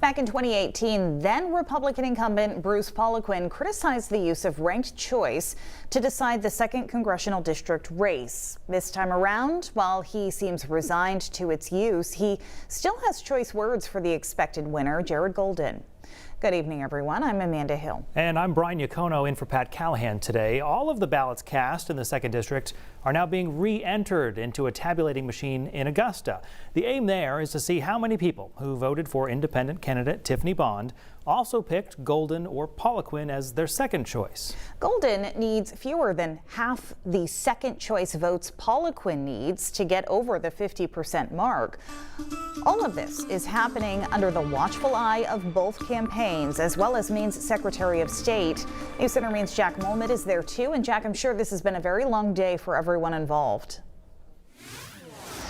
Back in 2018, then Republican incumbent Bruce Poliquin criticized the use of ranked choice to decide the 2nd congressional district race. This time around, while he seems resigned to its use, he still has choice words for the expected winner, Jared Golden. Good evening, everyone. I'm Amanda Hill. And I'm Brian Yacono in for Pat Callahan today. All of the ballots cast in the 2nd district are now being re-entered into a tabulating machine in Augusta. The aim there is to see how many people who voted for independent candidate Tiffany Bond also picked Golden or Poliquin as their second choice. Golden needs fewer than half the second choice votes Poliquin needs to get over the 50% mark. All of this is happening under the watchful eye of both campaigns, as well as Maine's Secretary of State. News Center Maine's Jack Molmid is there too. And Jack, I'm sure this has been a very long day for everyone involved.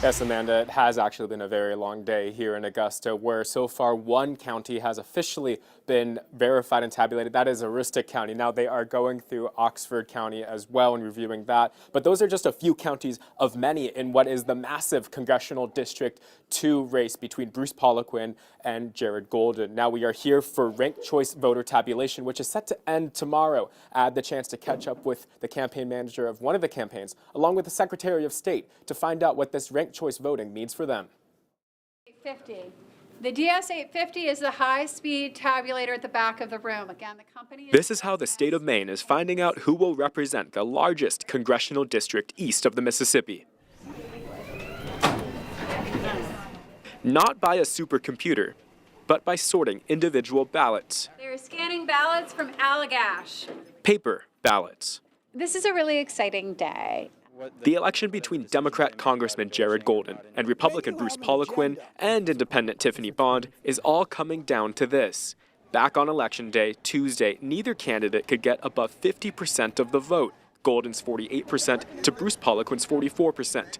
Yes, Amanda, it has actually been a very long day here in Augusta, where so far one county has officially been verified and tabulated. That is Aroostook County. Now they are going through Oxford County as well and reviewing that. But those are just a few counties of many in what is the massive congressional District 2 race between Bruce Poliquin and Jared Golden. Now we are here for ranked choice voter tabulation, which is set to end tomorrow. I had the chance to catch up with the campaign manager of one of the campaigns, along with the Secretary of State, to find out what this ranked choice voting means for them. 850. The DS-850 is the high-speed tabulator at the back of the room. Again, the company. This is how the state of Maine is finding out who will represent the largest congressional district east of the Mississippi. Not by a supercomputer, but by sorting individual ballots. They're scanning ballots from Allagash. Paper ballots. This is a really exciting day. The election between Democrat Congressman Jared Golden and Republican Bruce Poliquin and independent Tiffany Bond is all coming down to this. Back on Election Day, Tuesday, neither candidate could get above 50% of the vote, Golden's 48% to Bruce Poliquin's 44%.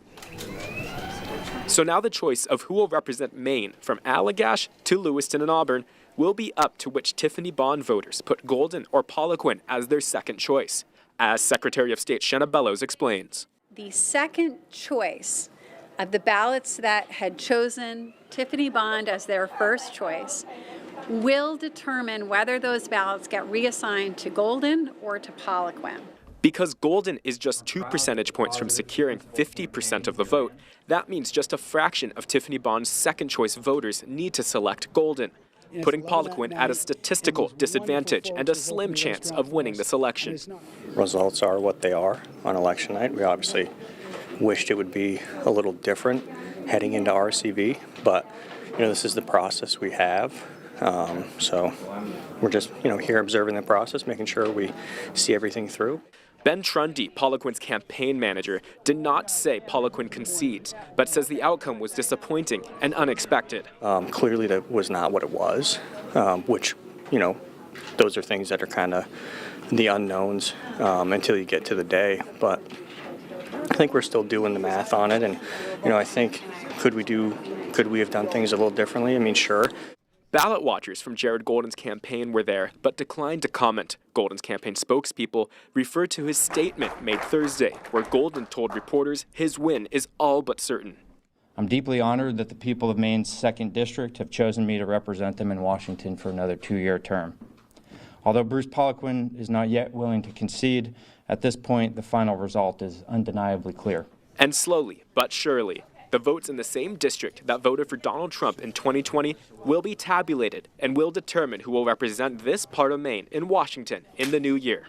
So now the choice of who will represent Maine, from Allagash to Lewiston and Auburn, will be up to which Tiffany Bond voters put Golden or Poliquin as their second choice. As Secretary of State Shanna Bellows explains. The second choice of the ballots that had chosen Tiffany Bond as their first choice will determine whether those ballots get reassigned to Golden or to Poliquin. Because Golden is just 2 percentage points from securing 50% of the vote, that means just a fraction of Tiffany Bond's second choice voters need to select Golden, putting Poliquin at a statistical disadvantage and a slim chance of winning this election. Results are what they are on election night. We obviously wished it would be a little different heading into RCV, but this is the process we have. So we're just here observing the process, making sure we see everything through. Ben Trundy, Poliquin's campaign manager, did not say Poliquin concedes, but says the outcome was disappointing and unexpected. Clearly that was not what it was, which, those are things that are kind of the unknowns until you get to the day. But I think we're still doing the math on it, and, I think could we have done things a little differently? I mean, sure. Ballot watchers from Jared Golden's campaign were there, but declined to comment. Golden's campaign spokespeople referred to his statement made Thursday, where Golden told reporters his win is all but certain. I'm deeply honored that the people of Maine's 2nd District have chosen me to represent them in Washington for another 2-year term. Although Bruce Poliquin is not yet willing to concede, at this point the final result is undeniably clear. And slowly but surely, the votes in the same district that voted for Donald Trump in 2020 will be tabulated and will determine who will represent this part of Maine in Washington in the new year.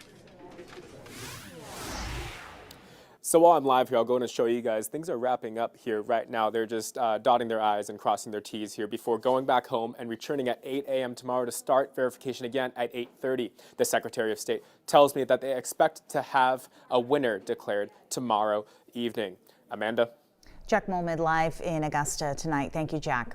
So while I'm live here, I'll go and show you guys things are wrapping up here right now. They're just dotting their I's and crossing their T's here before going back home and returning at 8 a.m. tomorrow to start verification again at 8:30. The Secretary of State tells me that they expect to have a winner declared tomorrow evening. Amanda? Jack Molmid live in Augusta tonight. Thank you, Jack.